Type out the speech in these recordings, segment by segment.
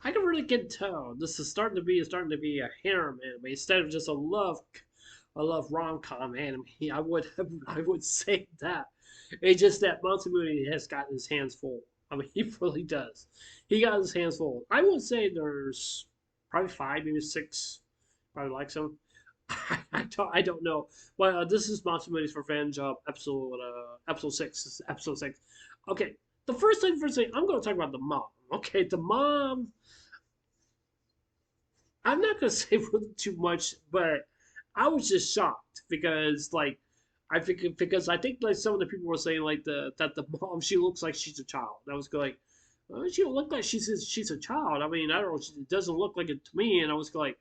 I can really get tell this is starting to be a harem anime instead of just a love rom com anime. I would say that. It's just that Masamune has gotten his hands full. I mean, he really does. He got his hands full. I would say there's probably five, maybe six. Probably like some. I don't know. Well, this is Matsumoto's Revenge, episode six. This is episode six. Okay, the first thing, I'm going to talk about the mom. Okay, the mom. I'm not going to say really too much, but I was just shocked because I think like some of the people were saying like the mom, she looks like she's a child. I was like, well, she don't look like she's a child. I mean, I don't know, it doesn't look like it to me. And I was like,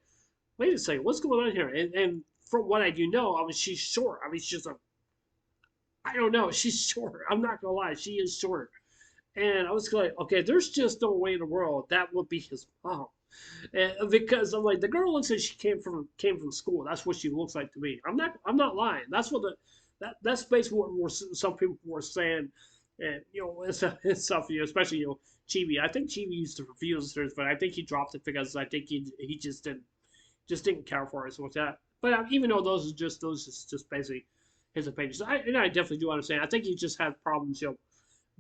wait a second, what's going on here? And from what I do know, I mean, she's short. I mean, I don't know, she's short. I'm not gonna lie, she is short. And I was like, okay, there's just no way in the world that would be his mom. And because I'm like, the girl looks like she came from school. That's what she looks like to me. I'm not lying. That's basically what some people were saying, and and stuff. Especially Chibi. I think Chibi used to refuse this, but I think he dropped it because I think he just didn't care for it. So what's that? But even though those is just basically his opinions, I definitely do understand. I think he just had problems,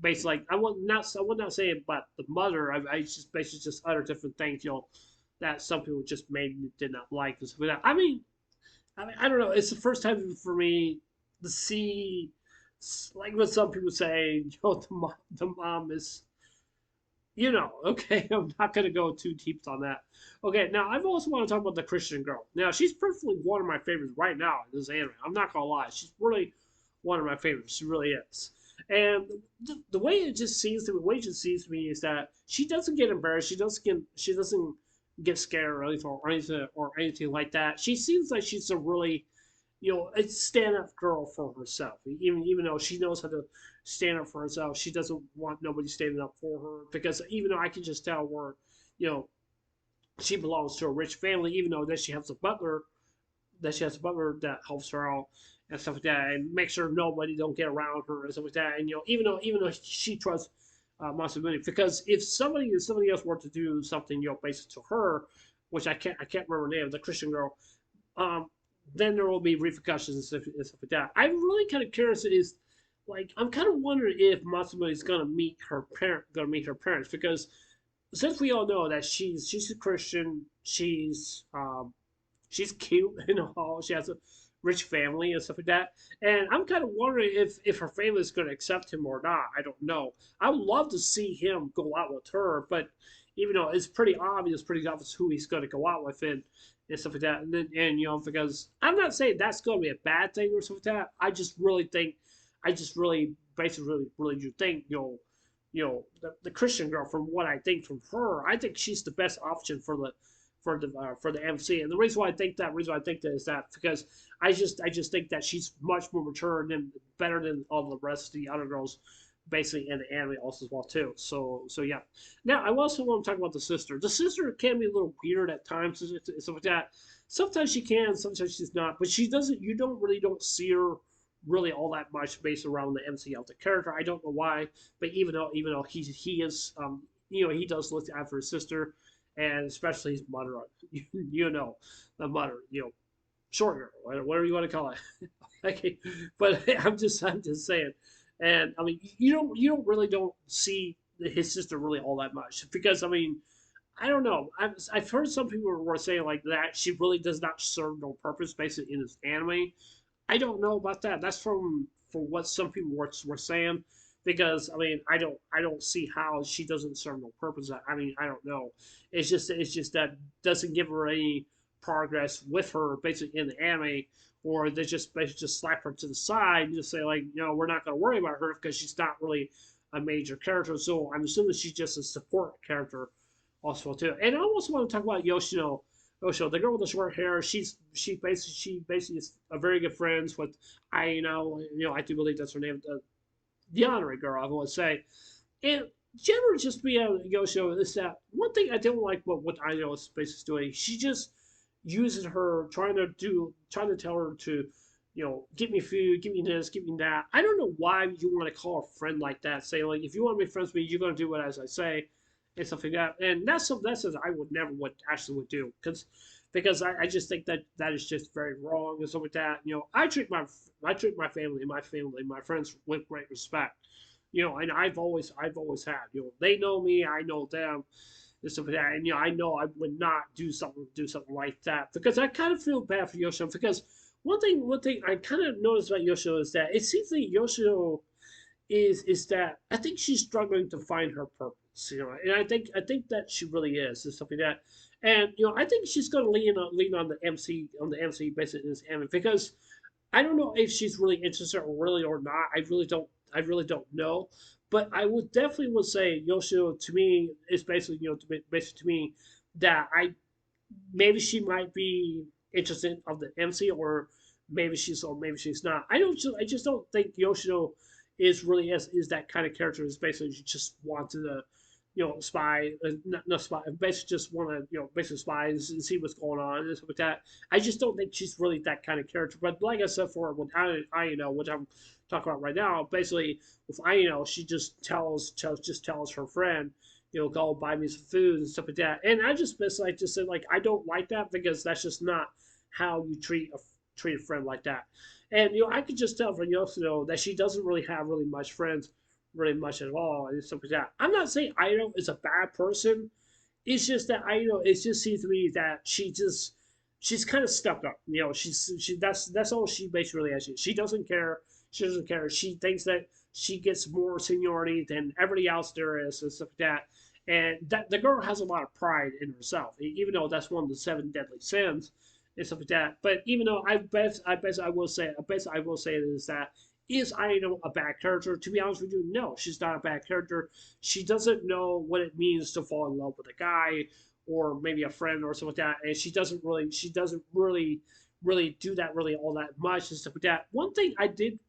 basically like I would not say about the mother. I just basically just utter different things, that some people just maybe did not like and stuff like that. I mean, I don't know. It's the first time for me to see, like what some people say, the mom is, okay, I'm not going to go too deep on that. Okay, now I also want to talk about the Christian girl. Now, she's personally one of my favorites right now in this anime. I'm not going to lie. She's really one of my favorites. She really is. And the way it just seems to me, the way it just seems to me is that she doesn't get embarrassed. She doesn't get scared or anything like that. She seems like she's a really a stand up girl for herself. Even though she knows how to stand up for herself, she doesn't want nobody standing up for her. Because even though I can just tell where, you know, she belongs to a rich family, even though that she has a butler that helps her out and stuff like that, and make sure nobody don't get around her and stuff like that. And even though she trusts Masamune, because if somebody else were to do something, based to her, which I can't remember her name, the Christian girl, um, then there will be repercussions and stuff like that. I'm really kind of curious. Is like I'm kind of wondering if Matsumune is gonna meet her parents, because since we all know that she's a Christian, she's cute and all. She has a rich family and stuff like that. And I'm kind of wondering if her family is going to accept him or not. I don't know. I would love to see him go out with her, but even though it's pretty obvious who he's going to go out with and stuff like that. And because I'm not saying that's going to be a bad thing or something like that. I just really, basically, really do think, the Christian girl, from what I think from her, I think she's the best option for the MC. And the reason why I think that is that because I just think that she's much more mature and better than all the rest of the other girls, basically in the anime also as well too. So yeah. Now I also want to talk about the sister. The sister can be a little weird at times and stuff like that. Sometimes she can, sometimes she's not. But she doesn't. You don't see her really all that much based around the MC of the character. I don't know why, but even though he is he does look after his sister, and especially his mother. The mother, short girl, whatever you want to call it. Okay, but I'm just saying, and I mean you don't really don't see his sister really all that much, because I mean I don't know. I've heard some people were saying like that she really does not serve no purpose basically in this anime. I don't know about that. That's from what some people were saying, because I mean I don't see how she doesn't serve no purpose. I mean I don't know. It's just that doesn't give her any progress with her basically in the anime, or they just basically just slap her to the side and just say like we're not going to worry about her because she's not really a major character. So I'm assuming she's just a support character also too. And I also want to talk about Yoshino. Yoshino, the girl with the short hair. She basically is a very good friends with I do believe that's her name, the honorary girl, I would say. And generally, just be able to go show is that one thing I don't like about what I know Space is doing. She just uses her trying to tell her to, give me food, give me this, give me that. I don't know why you want to call a friend like that. Say like, if you want to be friends with me, you're gonna do what as I say. and stuff like that. And that's something I would never would actually would do because I just think that that is just very wrong and stuff like that. I treat my family, my friends with great respect. And I've always had. They know me, I know them, and stuff like that. And I know I would not do something like that because I kind of feel bad for Yoshio because one thing I kind of noticed about Yoshio is that it seems like Yoshio is that I think she's struggling to find her purpose, and I think that she really is, and stuff like that. And I think she's going to lean on the MC basically in this anime because I don't know if she's really interested or really or not. I really don't know. But I would definitely say Yoshio to me is basically basically to me that I maybe she might be interested of the MC or maybe she's not. I just don't think Yoshino is really is that kind of character. Is basically she just wanted to spy, not spy, basically just want to basically spy and see what's going on and stuff like that. I just don't think she's really that kind of character. But like I said for when I which I'm talking about right now, basically with she just tells her friend, go buy me some food and stuff like that. And I just basically just said like I don't like that because that's just not how you treat a friend like that. And I could just tell from Yoshino that she doesn't really have really much friends, really much at all, and stuff like that. I'm not saying Aino is a bad person. It's just that Aino, it just seems to me that she's kind of stuck up. That's all she basically really has. She doesn't care. She doesn't care. She thinks that she gets more seniority than everybody else there is and stuff like that. And that the girl has a lot of pride in herself, even though that's one of the seven deadly sins and stuff like that. But even though I bet I will say is that is Aino a bad character? To be honest with you, no, she's not a bad character. She doesn't know what it means to fall in love with a guy or maybe a friend or something like that, and she doesn't really do that really all that much and stuff like that. One thing I did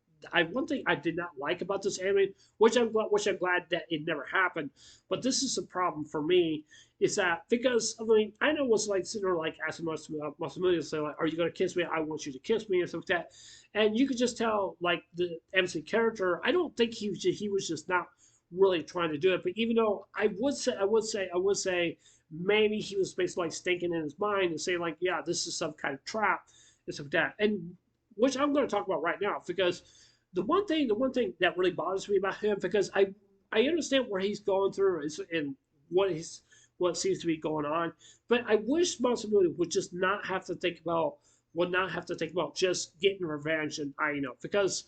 not like about this anime, which I'm glad that it never happened, but this is a problem for me, is that because I mean I know was like sitting there like asking Masamune say like, "Are you gonna kiss me? I want you to kiss me," and stuff like that, and you could just tell like the MC character. I don't think he was just not really trying to do it, but even though I would say maybe he was basically like thinking in his mind and saying like, "Yeah, this is some kind of trap," and stuff like that, and which I'm going to talk about right now because the one thing that really bothers me about him because I understand where he's going through and what he's what seems to be going on, but I wish Masamune would not have to think about just getting revenge and because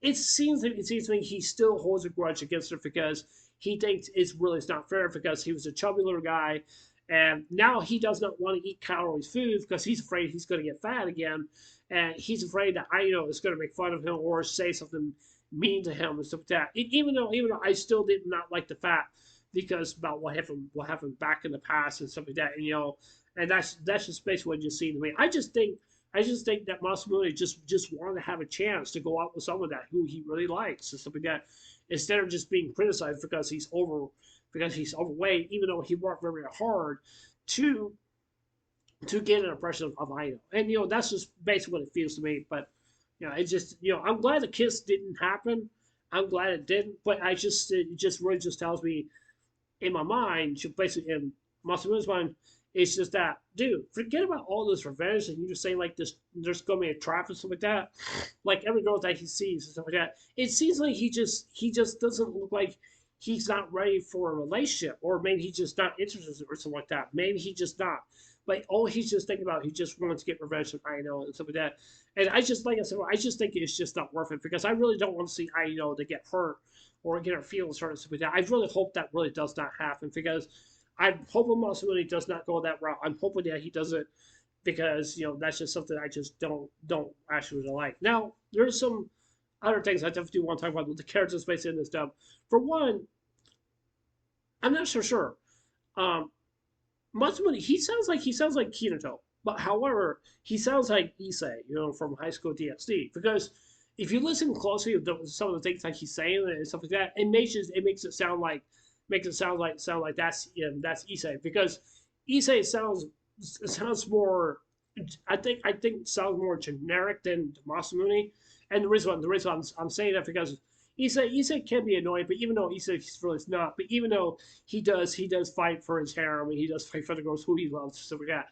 it seems to me he still holds a grudge against her because he thinks it's not fair because he was a chubby little guy and now he does not want to eat calories food because he's afraid he's going to get fat again and he's afraid that is going to make fun of him or say something mean to him and stuff like that. Even though I still did not like the fact because about what happened back in the past and stuff like that, and that's just basically what you see to me. I just think that Masamune just wanted to have a chance to go out with someone that who he really likes and stuff like that, instead of just being criticized because he's overweight, even though he worked very hard to to get an impression of Ido. And that's just basically what it feels to me. But it just I'm glad the kiss didn't happen. I'm glad it didn't. But it just really just tells me in my mind, basically in Masamune's mind, it's just that, dude, forget about all this revenge and you just say like this there's gonna be a trap and stuff like that. Like every girl that he sees and stuff like that. It seems like he just doesn't look like he's not ready for a relationship, or maybe he's just not interested or something like that. Maybe he's just not. Like all he's just thinking about, he just wants to get revenge on Aino and stuff like that. And I just like I said, I just think it's just not worth it because I really don't want to see Aino to get hurt or get her feelings hurt and stuff like that. I really hope that really does not happen because I'm hoping Masamune does not go that route. I'm hoping that he doesn't because that's just something I just don't actually really like. Now there's some other things I definitely do want to talk about with the characters based in this dub. For one, I'm not so sure. Um, Matsumune, he sounds like Kinato, but however, he sounds like Issei, from High School DxD. Because if you listen closely to some of the things like he's saying and stuff like that, it makes it sound like that's Issei because Issei sounds more. I think sounds more generic than Masamune, and the reason I'm saying that because Issa can be annoying, but even though Issa he's really not, but even though he does fight for his harem, and he does fight for the girls who he loves, so we got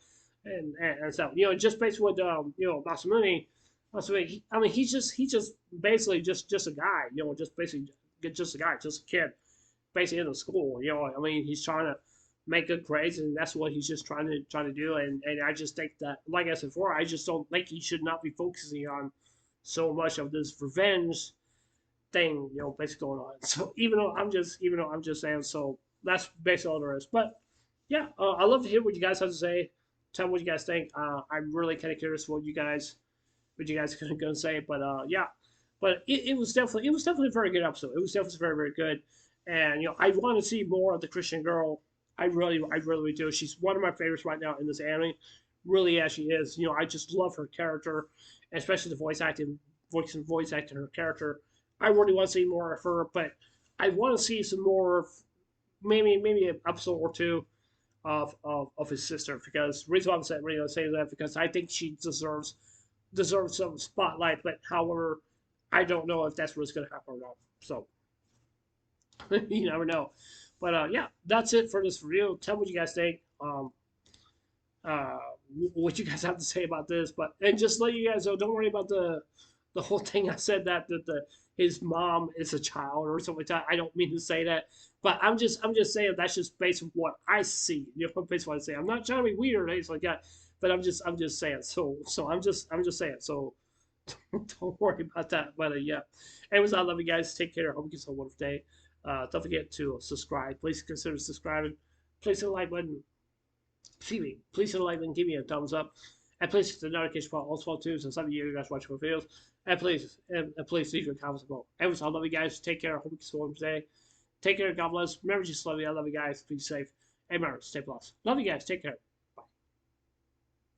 and stuff. You know, just based with you know, Masamune, I mean, he's just basically just a guy, you know, just basically just a guy, just a kid, basically in the school. You know, I mean, he's trying to make good grades, and that's what he's just trying to do. And I just think that, like I said before, I just don't think he should not be focusing on so much of this revenge thing, you know, basically going on. So even though I'm just saying, so that's basically all there is. But yeah, I love to hear what you guys have to say. Tell me what you guys think. I'm really kind of curious what you guys are gonna say. But yeah, but it was definitely a very good episode. It was definitely very very good. And you know, I want to see more of the Christian girl. I really do. She's one of my favorites right now in this anime. Really, as she is. You know, I just love her character, especially the voice acting her character. I really want to see more of her, but I want to see some more, maybe an episode or two of his sister, because the reason why I'm saying, really saying that, because I think she deserves some spotlight. But however, I don't know if that's what's going to happen or not. So you never know. But yeah, that's it for this review. Tell me what you guys think. Uh, what you guys have to say about this. But and just let you guys know, don't worry about the whole thing I said that the his mom is a child or something like that. I don't mean to say that, but I'm just saying that's just based on what I see. You know, based on what I say. I'm not trying to be weird or anything like that, but I'm just saying. So I'm just saying. So don't worry about that. But yeah. Anyways, I love you guys. Take care. Hope you get a wonderful day. Don't forget to subscribe. Please consider subscribing. Please hit the like button. Excuse me. Please hit the like button. Give me a thumbs up. And please hit the notification bell also too, so some of you guys watch my videos. And please leave your comments below. Anyways, I love you guys. Take care. I hope you get one today. Take care. God bless. Remember, just love you. I love you guys. Be safe. And remember, stay blessed. Love you guys. Take care.